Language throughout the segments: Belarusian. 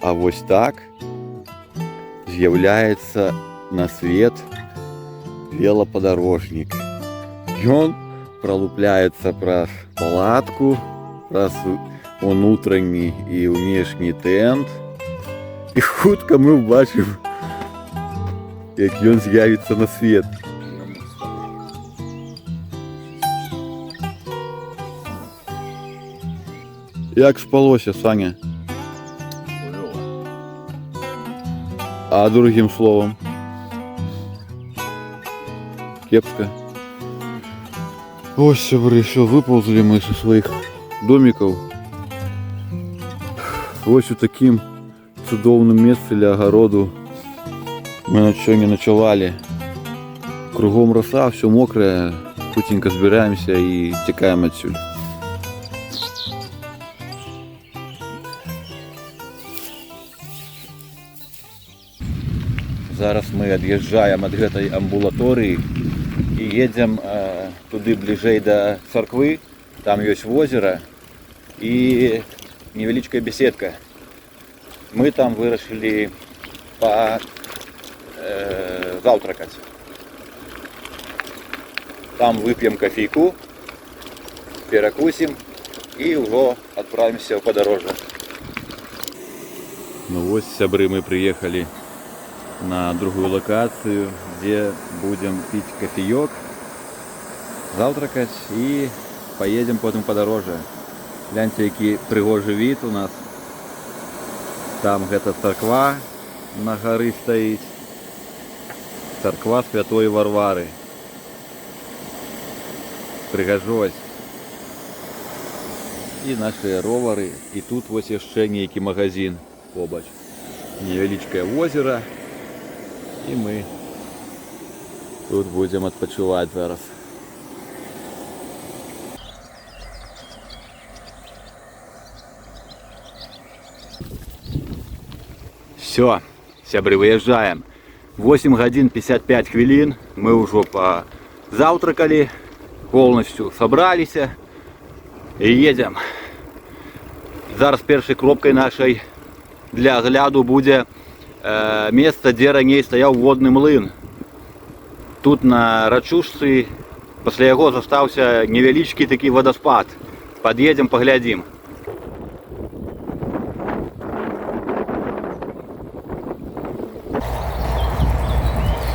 А вось так з'яўляецца на свет велападарожнік. Ён пралупляецца праз палатку, праз унутраны і внешні тэнт. І хутка мы ўбачым, як ён з'явіцца на свет. Як спалося, Саня? А другим словом? Кепска. Ось, сябры, все, выползли мы со своих домиков. Ось у таким цудоўным месцы ля агароду мы на сёння начавалі. Кругом роса, все мокрое, хутенько збираемся и текаем отсюда. Зараз мы ад'язджаем ад гэтай амбулаторыі і едзем туды бліжэй да царквы. Там ёсць возера і невялічкая беседка. Мы там вырашылі заўтракаць. Там вып'ем кафейку, перакусім і ўжо адправімся ў падарожжа. Ну вось, сябры, мы прыехалі на другую локацию, где будем пить кофеек, завтракать и поедем потом по дороже. Гляньте, який пригожий вид у нас. Там гэта церква на горы стоит. Церква Святої Варвари. Пригожось. І наші ровары. І тут ось яшчэ нейкі магазин побач. Невеличкое озеро. І ми тут будемо відпочивати зараз. Все, сябры, выезжаем. 8 годин 55 хвилин. Мы уже позавтракали, полностью собрались и едем. Зараз першой кропкой нашей для огляду будет место, где раней стаяў водны млын. Тут на рачушцы пасля яго застаўся невялічкі такі вадаспад. Пад'едзем, паглядзім.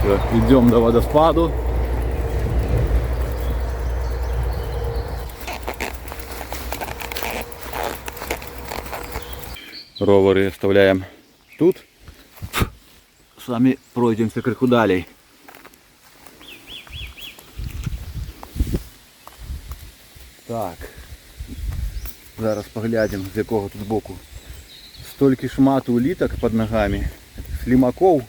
Все, идем до водоспаду. Ровары оставляем тут. Сами пройдемся крыху далей. Так. Зараз поглядим, з якого тут боку. Столькі шмат уліток под ногами. Слимаков.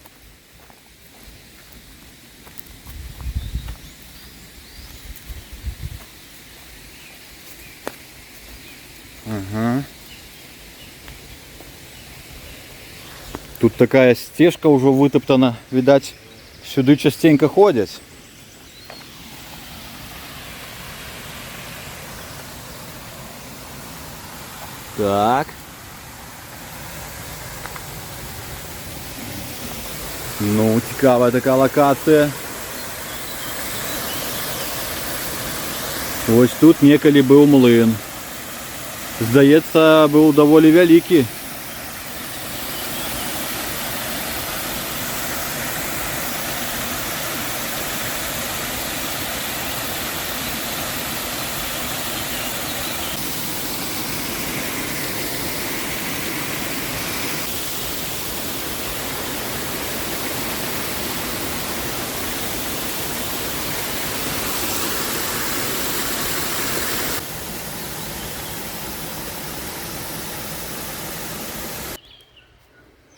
Ага. Тут такая стежка уже вытоптана, видать, сюда частенько ходят. Так. Ну, цікава така локація. Ось тут некалі быў млын. Здаецца, быў даволі вялікі.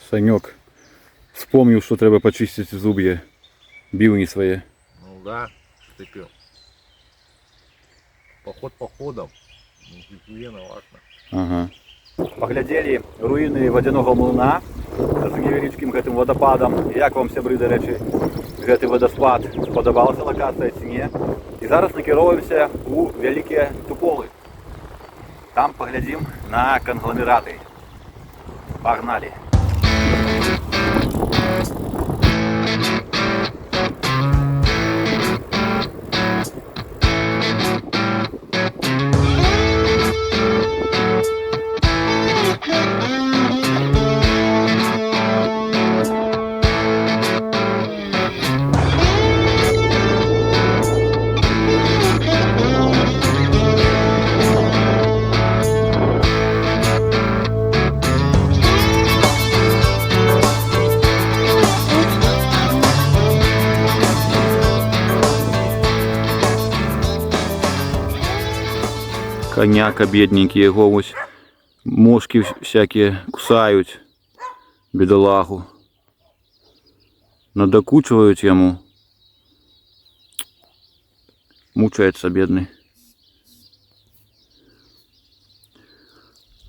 Санек вспомнил, что треба почистить зубья, бивни свои. Ну да, штыки. Поход походом, но важно. Ага. Поглядели руины водяного млына з невеличким гэтым водопадом. Як вам, сябры, до речі, гэты водоспад? Сподобалася локація ці ні? І зараз накіровуємося у Великі Туполи. Там поглядим на конгломераты. Погнали! Коняка бедненький, его ось мошки всякие кусают, бедолагу. Надокучивают ему. Мучается бедный.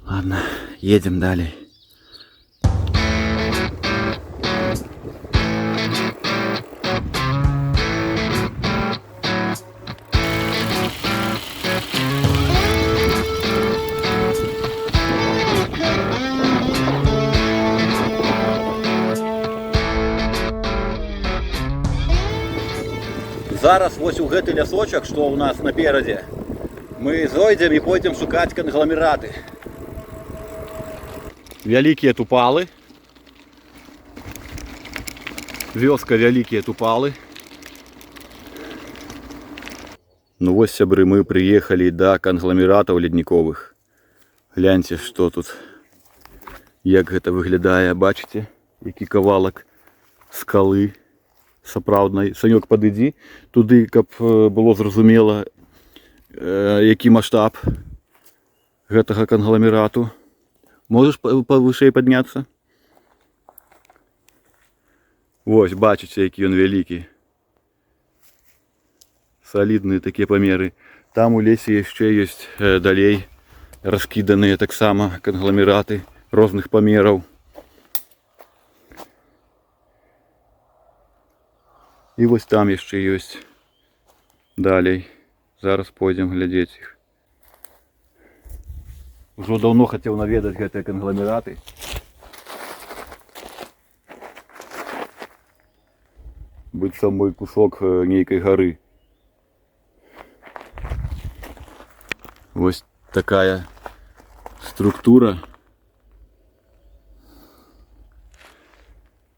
Ладно, едем далее. Зараз ось у гэты лясочак, што ў нас наперадзе, мы зойдзем і пойдзем шукаць кангламераты. Вялікія тупалы. Вёска вялікія тупалы. Ну вось, сябры, мы прыехалі да кангламератаў ледніковых. Гляньце, што тут, як гэта выглядае, бачыце, які кавалак скалы сапраўднай. Санёк, падыдзі туды, каб было зразумела, які маштаб гэтага кангламерату. Можаш павышэй падняцца? Вось, бачыце, які ён вялікі. Салідныя такія памеры. Там у лесе яшчэ ёсць далей раскіданыя таксама кангламераты розных памераў. І вось там яшчэ ёсць далей. Зараз пойдзем глядзець іх. Ужо даўно хацеў наведаць гэтыя кангламераты. Быццам мой кусок нейкай гары. Вось такая структура.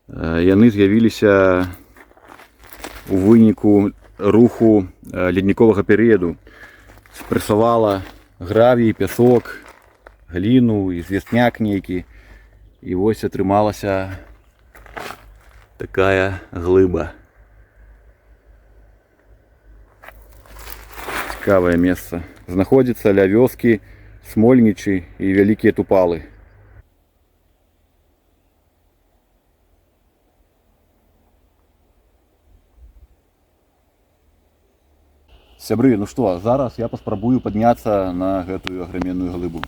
Яны з'явіліся у выніку руху ледніковага перыяду. Спрэсавала гравій, пясок, гліну і звестняк нейкі. І вось атрымалася такая глыба. Цікавае месца. Знаходзіцца ля вёскі Смольнічы і Вялікія Тупалы. Сябры, ну што, зараз я паспрабую падняцца на гэтую аграменную глыбу.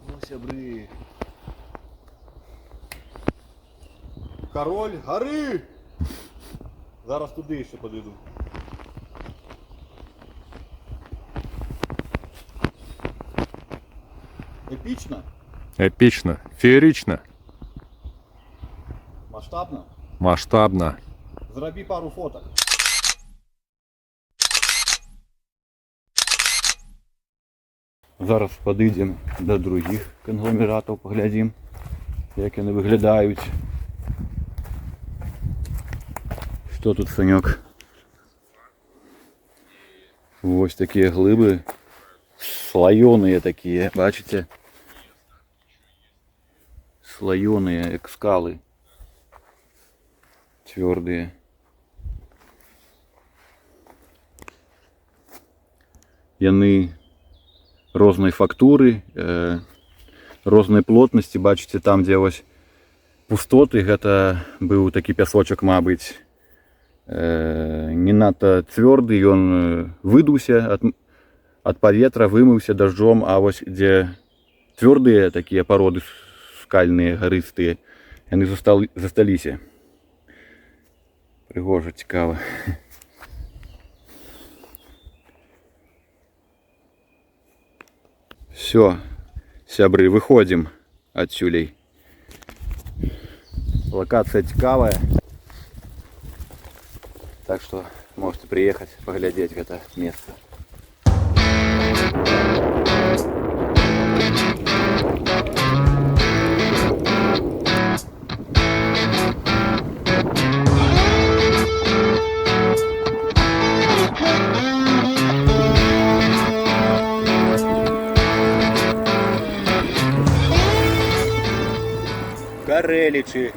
Ну, сябры. Король гори! Зараз туди ще подойду. Епічно? Эпично, феерично, Масштабно? масштабно. Зроби пару фоток. Зараз подійдемо до других конгломератів, поглядимо, як вони виглядають. Що тут, Саньок? Ось такі глиби, слоєні такі, бачите? Слоєні, як скали. Твердые. Яны рознай фактуры, рознай плотнасці, бачыце, там дзе вось пустоты, гэта быў такі пясочак, мабыць, не надта цвёрды, ён выдуўся ад паветра, вымыўся дажджом, а вось дзе цвёрдыя такія пароды скальныя, гарыстыя, яны засталіся. Прыгожа, цікава. Все, сябры, выходим отсюлей. Локация цікавая. Так что можете приехать, поглядеть это место. Карелічі.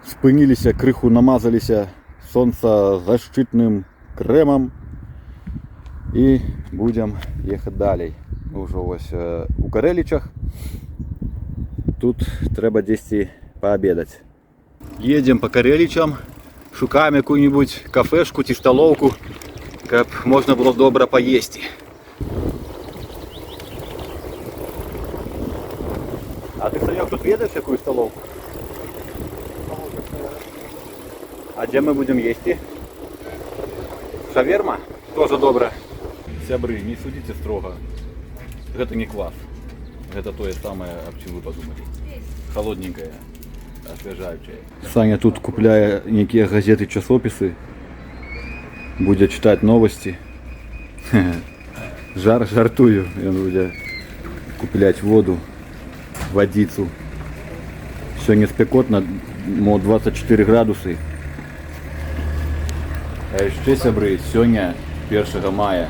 Спинилися, криху намазалися сонцезащитним кремом і будемо їхати далі. Уже ось у Карелічах. Тут треба десь пообідати. Їдемо по Карелічам, шукаємо яку-нибудь кафешку чи столовку, щоб можна було добре поїсти. А ты, Санек, тут ведаешь какую столовку? А где мы будем есть? Шаверма? Тоже добра. Сябры, не судите строго. Это не квас. Это то самое, об чем вы подумали. Холодненькое, освежающее. Саня тут купляя некие газеты, часописы. Будет читать новости. Жартую. Он будет куплять воду. Водицу. Сьогодні спекотно, 24 градуси. А ще, сябри, сьогодні 1 мая.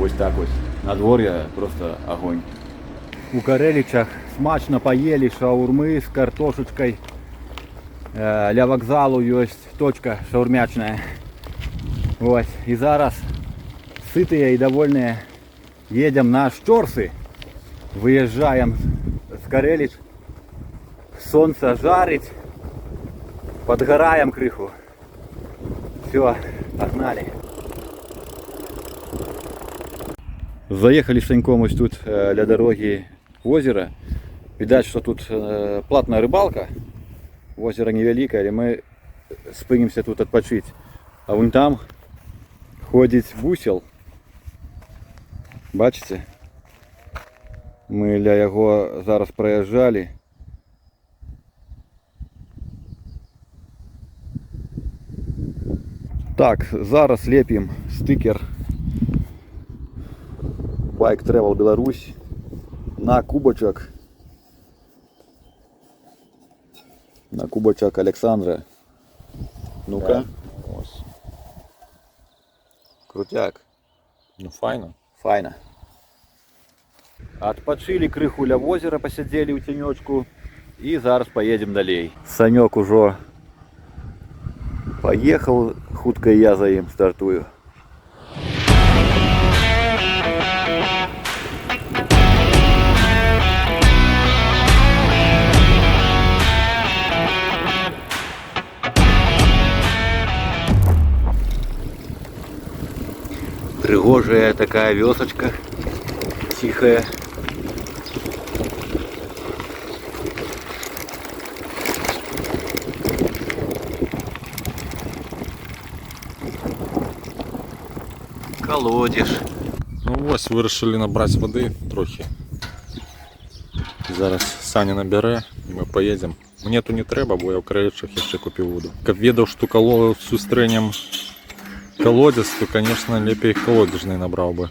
Ось так ось. Надвор'я просто огонь. У Карелічах смачно поїли шаурми з картошечкою. Для вокзалу є точка шаурмячна. Ось. І зараз ситые і довольні їдемо на Щорси. Выезжаем с Карелич, солнце жарит, подгораем крыху. Все, погнали. Заехали с Саньком ось тут для дороги в озеро. Видать, что тут платная рыбалка. Озеро невеликое, и мы спынимся тут отпочить. А вон там ходит бусел. Бачите? Ми для його зараз проїжджали. Так, зараз лепим стикер Bike Travel Беларусь на кубочок. На кубочок Олександра. Ну-ка. Да. Ось. Крутяк. Ну файно. Файно. Отпочили крыху ля озера, посидели у тенечку и зараз поедем далей. Санек уже поехал, хутко и я за ним стартую. Пригожая такая вёсочка, тихая. Колодеж. Ну ось, вирішили набрати води трохи. Зараз Саня набере і ми поїдемо. Мені то не треба, бо я в Карелічах ще купив воду. Як відав, що зустрінем колодязь, то, звісно, ліпей колодежний набрав би.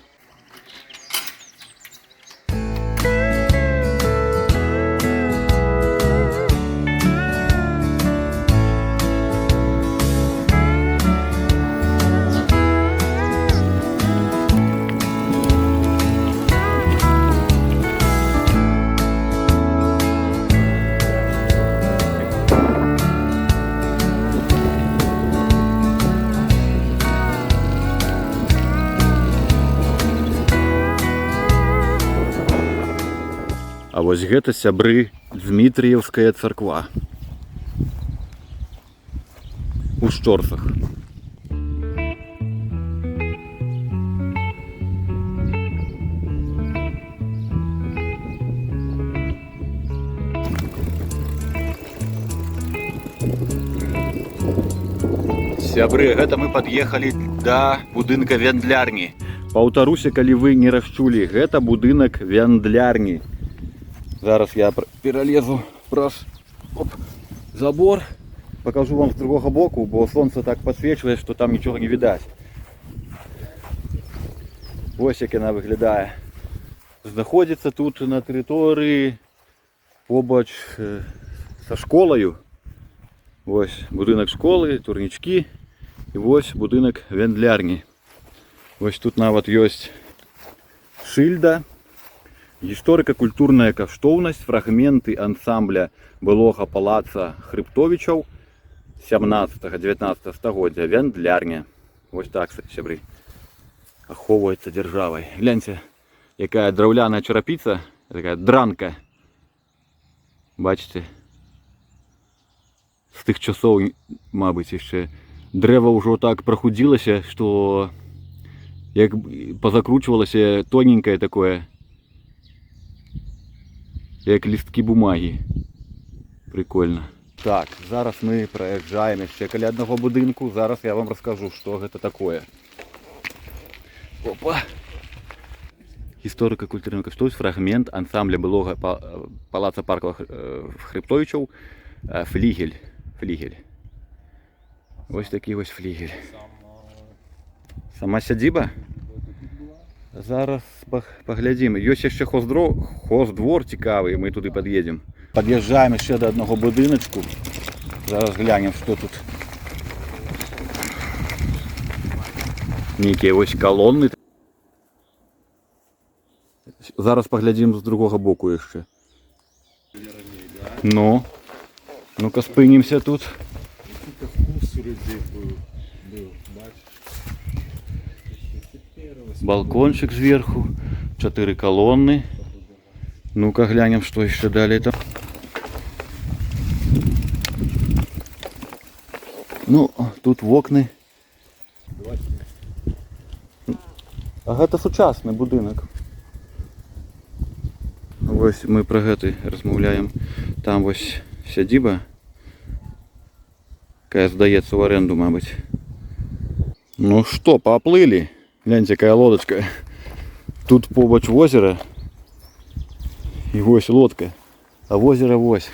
А вось гэта, сябры, Дмітрієвская царква у Щорсах. Сябры, гэта мы пад'ехалі да будынка вяндлярні. Паўтаруся, калі вы не расчулі, гэта будынак вяндлярні. Зараз я перелезу праз забор, покажу вам з другого боку, бо сонце так підсвічує, що там нічого не видать. Ось як вона виглядає. Знаходиться тут на території побач со школою. Ось будинок школи, турнічки і ось будинок вяндлярні. Ось тут навіть є шильда. Гісторыка-культурная каштоўнасць, фрагменты ансамбля былога палаца Хрыбтовічаў 17-19 стагоддзя, вяндлярня. Вось так, сябры, ахоўваецца дзяржавай. Гляньце, якая драўляная чарапіца, такая дранка. Бачыце? З тых часоў, мабыць, яшчэ дрэва ўжо так прахудзілася, што як пазакручвалася тоненькае такое, як лісткі бумагі. Прикольна. Так, зараз мы праязджаем яшчэ каля аднаго будынку. Зараз я вам раскажу, што гэта такое. Опа! Гісторыка-культурная каштоўнасць, фрагмент ансамбля былога палаца паркавых Хрыбтовічаў, флігель. Флігель. Ось такі вось флігель. Сама сядзіба? Зараз паглядзім. Ёсць яшчэ хоздвор цікавы, мы туды пад'едзем. Пад'язджаем яшчэ да аднаго будыначку. Зараз глянем, што тут. Нейкія вось калоны. Зараз паглядзім з другога боку яшчэ. Ну, ну-ка спынімся тут. Балкончик зверху, 4 колонны. Ну-ка глянем, что еще далее там. Ну, тут в окны. А гэта сучасны будынак. Вось мы про гэты размаўляем. Там вось сядзіба, якая здаецца ў аренду, мабыць. Ну што, паплылі. Гляньте, какая лодочка. Тут побач возера. И вось лодка. А возера вось.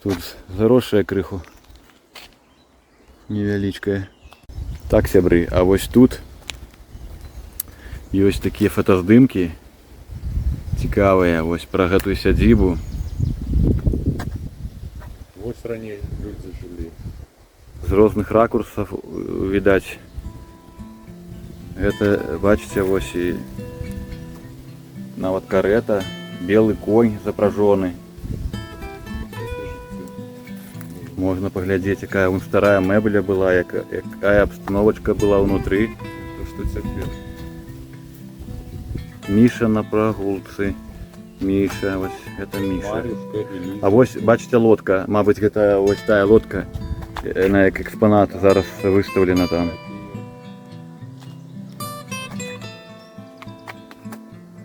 Тут заросшая крыху. Невялічкая. Так, сябры, а вось тут ёсць такія фотаздымкі цікавыя вось пра гэтую сядзібу. Вось раней людзі жылі. З розных ракурсаў відаць. Гэта, бачыце, вось і нават карета, белы конь запражоны. Можна паглядзець, якая вон старая мэбля была, якая абстановачка была ўнутры. Што цяпер? Міша на прагулцы. Міша, вось гэта Міша. Марушка і Ліза. А вось, бачыце, лодка. Мабыць, гэта вось тая лодка, на як экспанат зараз выстаўлена там.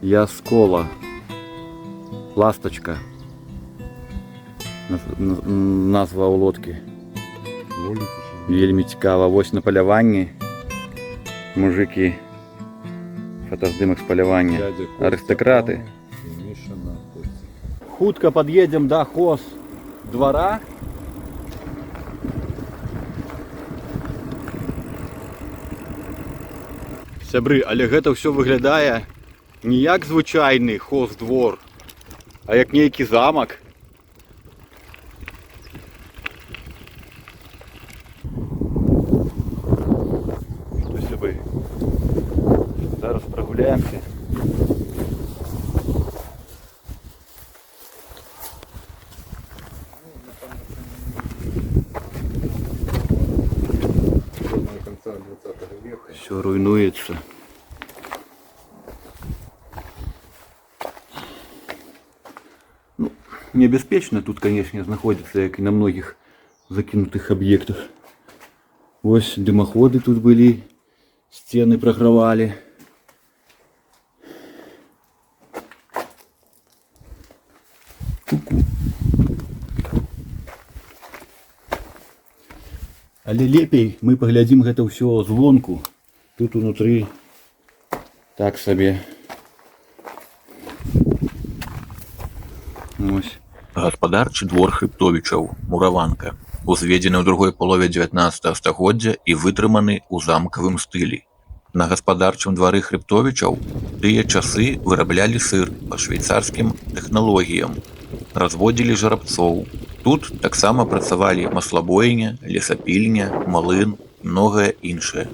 Яскола. Ласточка. Назва у лодкі. Вельмі цікава. Вось на паляванні. Мужики. Фотаздымак з палявання. Арыстакраты. Хутка пад'едзем да хоздвара. Сябры, але гэта ўсё выглядае не як звычайны хоздвор, а як нейкі замак. Што сябры? Зараз прагуляемся. Все руйнуется. Ну, небяспечна тут, конечно, знаходзіцца, як і на многіх закінутых аб'ектах. Вось дымаходы тут былі, сцены прагравалі. Ку-ку. Але лепей мы паглядзім гэта ўсё звонку. Тут унутры так сабе. Ось. Гаспадарчы двор Хрыбтовічаў, мураванка, узведзены ў другой палове 19 стагоддзя і вытрыманы ў замкавым стылі. На гаспадарчым двары Хрыбтовічаў тыя часы выраблялі сыр па швейцарскім тэхналогіям, разводзілі жарабцоў. Тут таксама працавалі маслабойня, лесапільня, млын, многае іншае.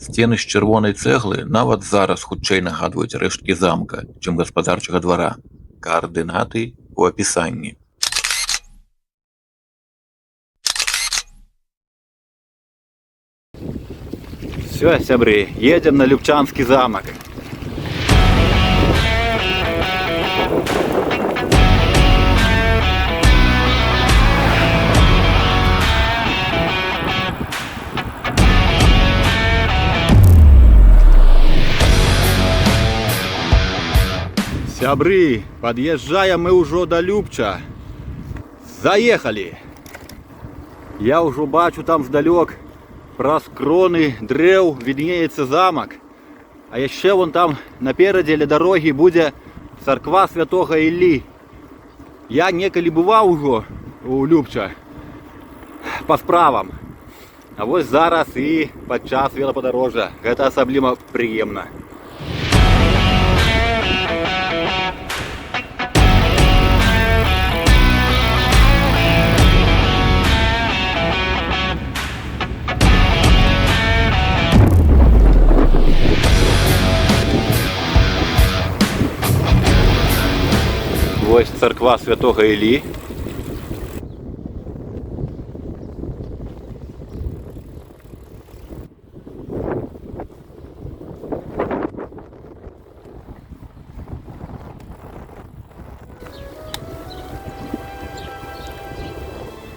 Сцены з чырвонай цэглы нават зараз хутчэй нагадваюць рэшткі замка, чым гаспадарчага двара. Каардынаты у апісанні. Все, сябры, едем на Любчанскі замок. Сябры, подъезжаем мы уже до Любча. Заехали. Я уже бачу там вдалек, праз кроны дрэў виднеется замок. А яшчэ вон там наперадзе ля дарогі будзе царква святога Іллі. Я некалі бываў ужо у Любча па справам. А вось зараз і падчас велападарожжа. Гэта асабліва прыемна. Вось царква святога Іллі.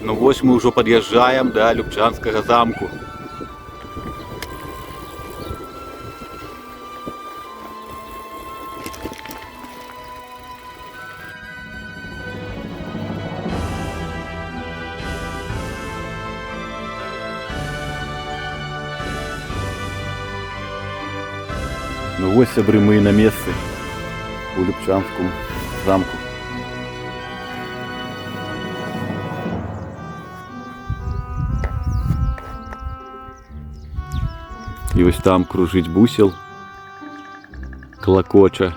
Ну вось мы ўжо пад'язджаем да Любчанскага замку. Ну вось, сябры, мы і на месцы у Любчанскім замку. І ось там кружить бусел, клакоча.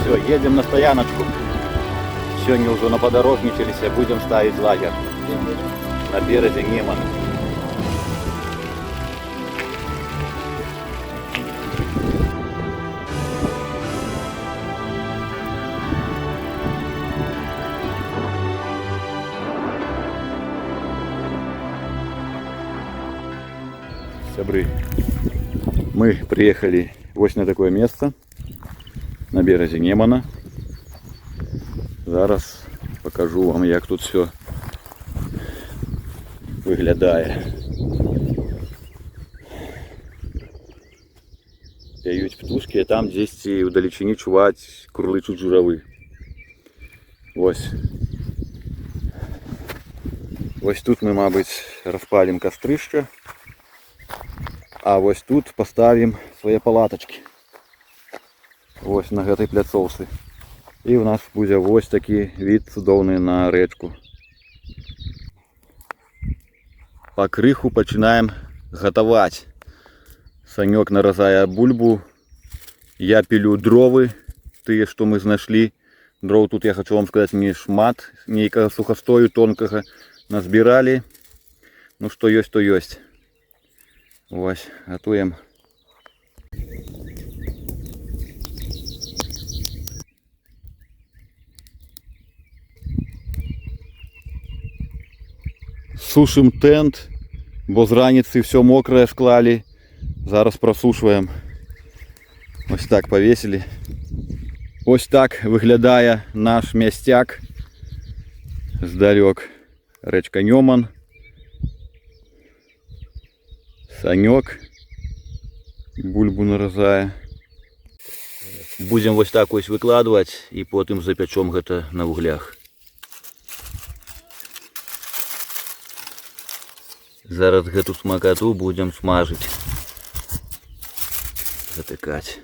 Все, едем на стояночку. Сегодня уже наподорожничались, будем ставить лагерь на березе Немана. Сябры, мы приехали вот на такое место на березе Немана. Зараз покажу вам, як тут все виглядає. П'ють птушки, а там десь у далечині чувать курличуть журавлі. Ось. Ось тут ми, мабуть, розпалимо кострище, а ось тут поставимо свої палаточки. Ось на гэтай пляцоўцы. І у нас будзе ось такі від цудоўны на рэчку. Пакрыху пачынаем гатаваць. Санёк наразае бульбу. Я пілю дровы, тыя, што мы знайшлі. Дров тут, я хочу вам сказаць, не шмат, нейкага сухастою тонкага назбіралі. Ну што ёсць, то ёсць. Ось, гатуем. Сушим тент, бо з раніцы все мокрае склалі. Зараз просушваем. Ось так повесили. Ось так выглядае наш мясцяк. Здалёк рэчка Неман. Санёк бульбу наразае. Будем вось так ось выкладывать и потым запячом гэта на вуглях. Зараз гэту смакату будем смажыць. запекать.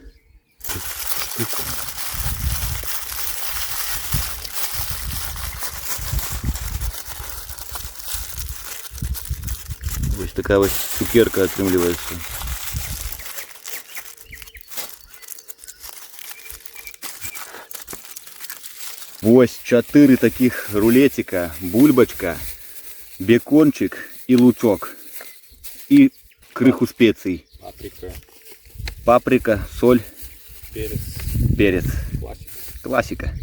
Ось така ось цукерка отрымливается. Ось 4 таких рулетика, бульбочка, бекончик и лучок. И крыху специй. Паприка, Паприка, соль, перец, перец. классика. Классика.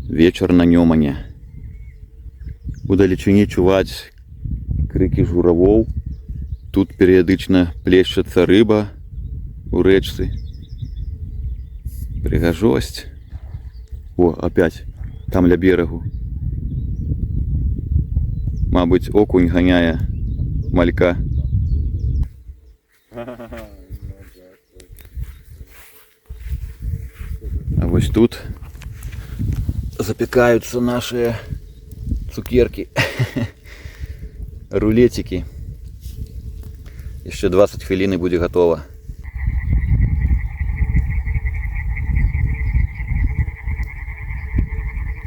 Вечер на Нёмане. Удалечыні чуваць крыкі журавоў. Тут перыядычна плешчацца рыба у рэчцы. Прыгажосць. О, опять. Там ля берагу. Мабыць, окунь ганяе малька. А вось тут запекаются наши цукерки, рулетики. Еще 20 хвилин и будет готово.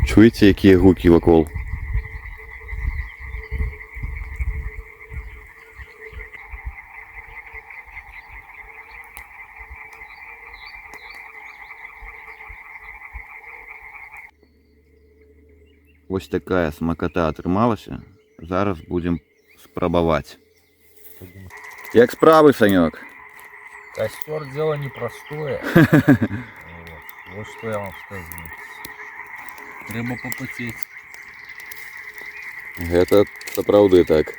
Чуете, какие гуки вокол? Ось такая смакота атрымалася. Зараз будем спрабаваць. Як справы, Санёк? Костер дело непростое. Вот что я вам скажу. Треба попотеть. Гэта сапраўды так.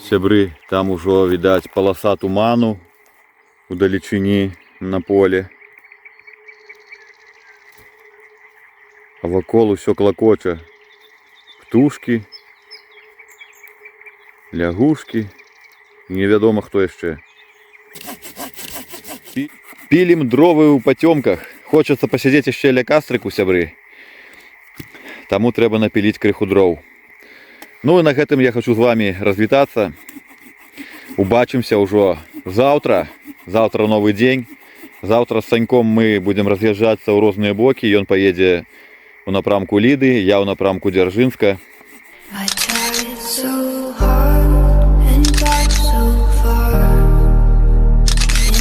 Сябры, там ужо відаць паласа туману удалечыні на поле. А вакол усё клакоча. Птушкі, лягушкі, і невядома хто яшчэ. Пілім дровы ў пацёмках. Хочацца пасядзець яшчэ ля кастрыку, сябры. Таму трэба напіліць крыху дроў. Ну і на гэтым я хочу з вами развітацца. Убачымся ўжо заўтра. Заўтра новы дзень. Заўтра з Саньком мы будзем раз'язджацца ў розныя бокі. Ён паедзе у напрамку Ліды, я ў напрамку Дзяржынска. I tried so hard and got so far.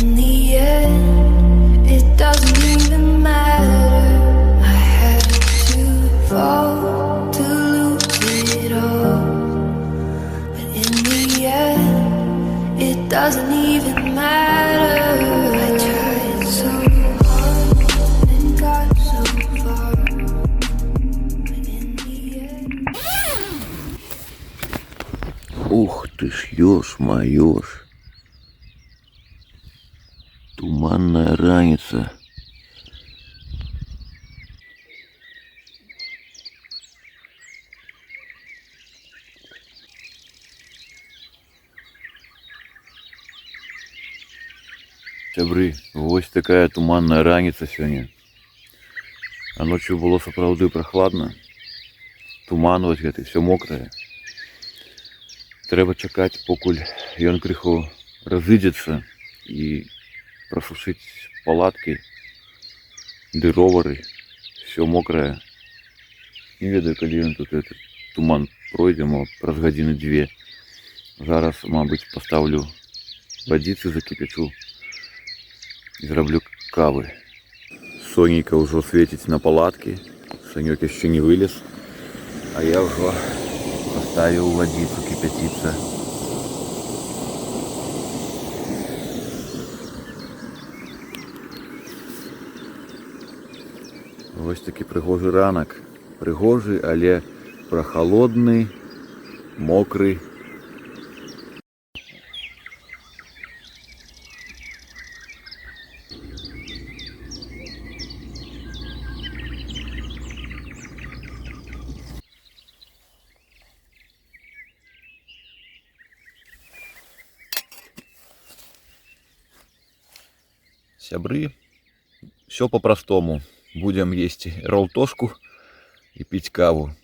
In the end, it doesn't even matter. I had to fall to lose it all. But in the end, it doesn't even matter. I tried so hard and got so far. Ух ты ж, ё-моё ж. Туманная раніца. Сябры, вось такая туманная раніца сёння. А ночью было сапраўды прахладна. Туман вось гэты, всё мокрае. Трэба чакаць, покуль ён крыху разыдзецца і прасушыць палаткі, ды ровары, всё мокрае. Не ведаю, калі ён тут этот туман пройдзе, мо праз гадзіны 2. Зараз, мабыць, пастаўлю вадзіцы, закіпячу і зраблю кавы. Сонейка ўжо свеціць на палаткі, Санёк яшчэ не вылез, а я ўжо поставил водицу кипятиться. Вось такі прыгожы ранак. Прыгожы, але прахалодны, мокры. Сябры, все по-простому. Будем есть ролтошку и пить каву.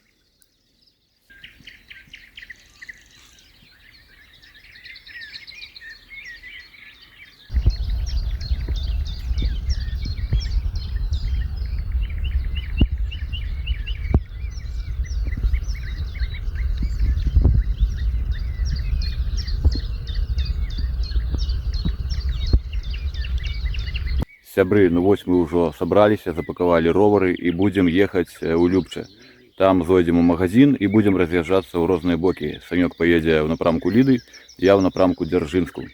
Сябры, ну вось мы ўжо сабраліся, запакавалі ровары і будзем ехаць у Любча. Там зойдзем у магазин і будзем раз'язджацца ў розныя бокі. Санёк паедзе ў напрамку Ліды, я ў напрамку Дзяржынску.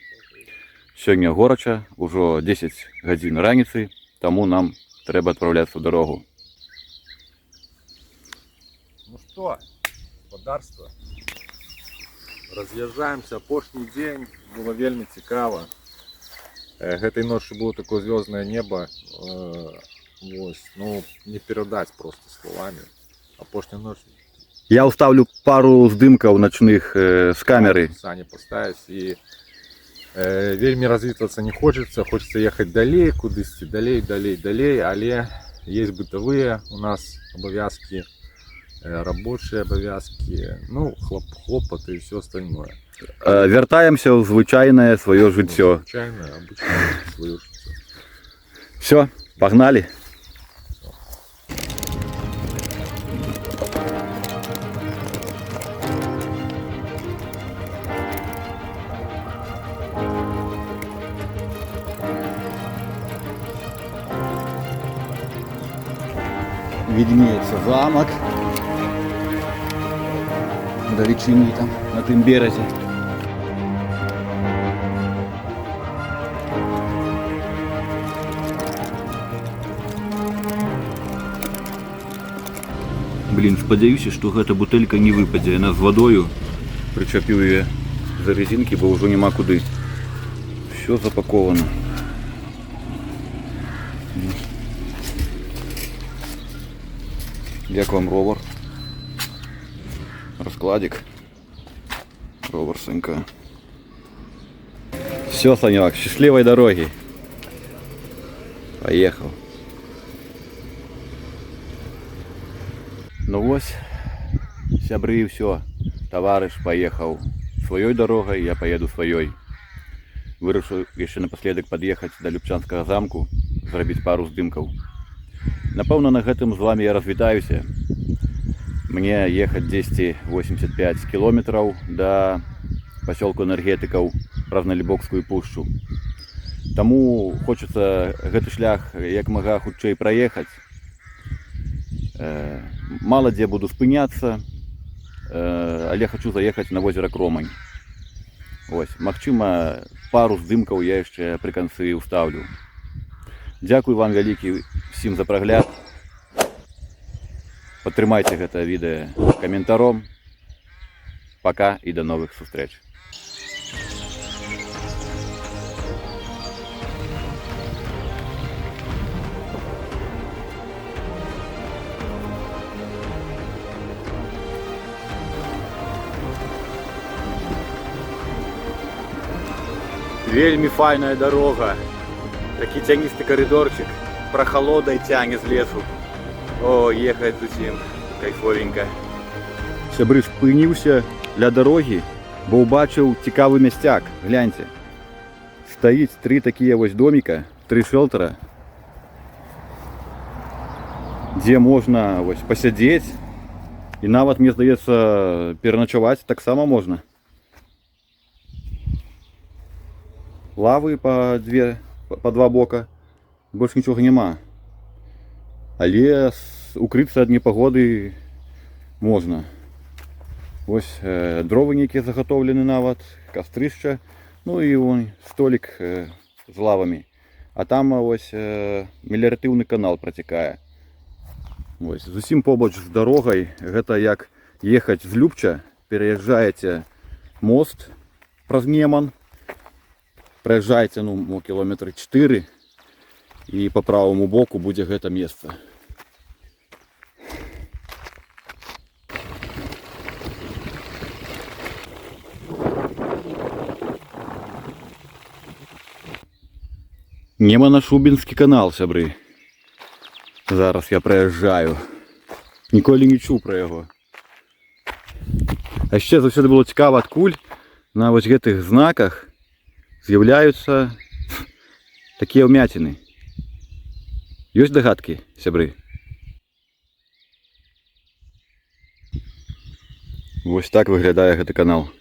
Сёння горача, ужо 10 гадзін раніцы, таму нам трэба адпраўляцца ў дарогу. Ну что, господарство, разъезжаемся. Апошні дзень, было вельмі цікава. Гэтай ночью было такое звездное небо, ну не передать просто словами. Апошняя ночь. Я ўставлю пару здымкаў начных з камеры. Сані поставить и вельмі развітвацца не хочется ехать далей, кудысьці далей, але есть бытовые у нас обовязки, рабочие обовязки, ну хлопоты и все остальное. Вяртаемся ў звычайнае сваё жыццё. Звычайное, обычное свое жыццё. Все, погнали. Виднеется замок. Далечыні там, на тым беразе. Блин, спадзяюся, што гэта бутэлька не выпадзе. Яна з вадою. Прычапіў яе за резинкі, бо ўжо няма куды. Все запаковано. Як вам ровар? Раскладик. Ровар Санька. Все, Санек, счастливой дороги. Поехал. Ну вось, сябры, і все. Таварыш паехаў сваёй дарогай, я паеду сваёй. Вырашыў яшчэ напаследак пад'ехаць да Любчанскага замку, зрабіць пару здымкаў. Напэўна, на гэтым з вами я развітаюся. Мне ехаць 285 километраў да пасёлку энергетыкаў праз Налібокскую пушчу. Таму хочацца гэты шлях як мага хутчэй праехаць. Мало дзе буду спыняцца, але хочу заехаць на возера Кромань. Ось, магчыма, пару здымкаў я яшчэ пры канцы ўстаўлю. Дзякуй вам вялікі всім за прагляд. Падтрымайце гэта відэа каментаром. Пока і да новых сустрэч. Вельмі файная дорога. Такі цяністы коридорчик. Прохалодой цяне з лесу. О, ехаць зусім кайфовенька. Сябры, спыніўся ля дарогі, бо ўбачыў цікавы мясцяк. Гляньце. Стаіць 3 такія вось доміка, 3 шэлтера, дзе можна вось пасядзець. І нават, мне здаецца, пераначаваць таксама можна. Лавы по 2 бока, больш нічога няма. Але укрыцца ад непагоды можна. Вось дровы нейкія загатоўлены нават, кастрышча, ну і вон столік з лавамі. А там вось меліяратыўны канал працякае. Вось зусім побач з дарогай, гэта як ехаць з Любча, пераязджаеце мост праз Неман, праязджаеце, ну, кілометры 4, і по правому боку будзе гэта месца. Немана-Шубінскі канал, сябры. Зараз я праязджаю. Ніколі не чуў пра яго. А яшчэ заўсёды было цікава, адкуль на вось гэтых знаках з'яўляюцца такія ўмяціны. Ёсць дагадкі, сябры? Вось так выглядае гэты канал.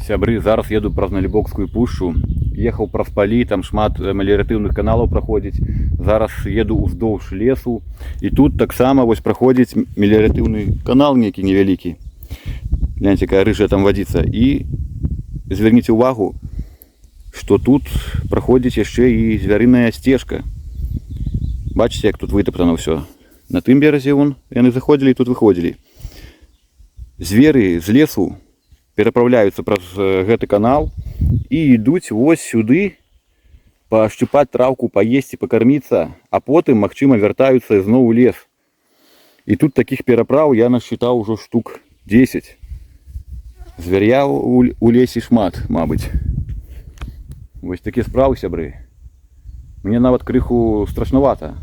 Сябры, зараз еду праз Налібокскую пушчу. Ехаў праз палі, там шмат меліяратыўных каналаў праходзіць. Зараз еду ўздоўж лесу. І тут таксама вось праходзіць меліяратыўны канал нейкі невялікі. Гляньце, якая рыжая там вадзіца. І зверніце ўвагу, што тут праходзіць яшчэ і звярыная сцежка. Бачыце, як тут вытаптана ўсё. На тым беразе яны заходзілі і тут выходзілі. Звері з лесу перапраўляюцца праз гэты канал і ідуць вось сюды пашчупаць траўку, паесці, пакарміцца, а потым, магчыма, вяртаюцца зноў у лес. І тут такіх перапраў я насчытаў ужо штук 10. Звяр'я у лесе шмат, мабыць. Вось такія справы, сябры. Мне нават крыху страшнавата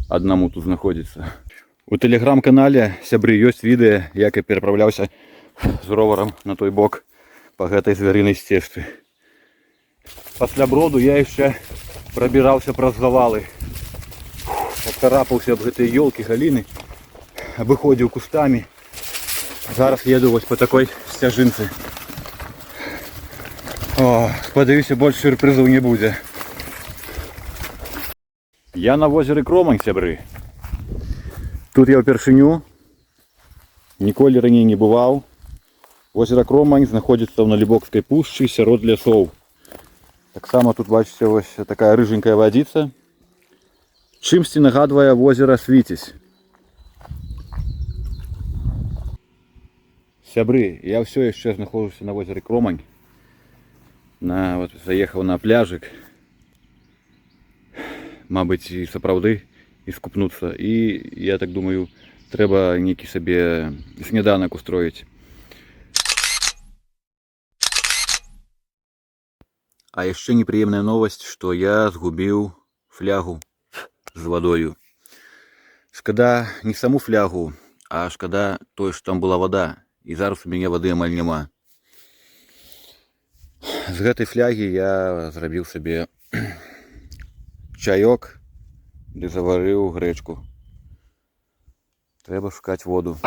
аднаму тут знаходзіцца. У тэлеграм-канале, сябры, ёсць відэа, як я перапраўляўся з роварам на той бок па гэтай звярынай сцежцы. Пасля броду я яшчэ прабіраўся праз завалы. Пацарапаўся аб гэтыя ёлкі, галіны, абыходзіў кустамі. Зараз еду вось па такой сцяжынцы. О, спадзяюся, больш сюрпрызаў не будзе. Я на возеры Кромань, сябры. Тут я ўпершыню, ніколі раней не бываў. Возера Кромань знаходзіцца ў Налібокскай пушчы сярод лясоў. Таксама тут, бачыце, вось такая рыженькая вадзіца. Чымсьці нагадвае возера Свіцесь. Сябры, я ўсё яшчэ знаходжуся на возеры Кромань. Вот, заехаў на пляжык. Мабыць, і сапраўды і скупнуцца. І, я так думаю, трэба нейкі сабе сняданак устроіць. А яшчэ непрыемная новасць, што я згубіў флягу з вадою. Шкада не саму флягу, а шкада тое, што там была вада. І зараз у мяне вады амаль няма. З гэтай флягі я зрабіў сабе чаёк, ды заварыў грэчку. Трэба шукаць воду.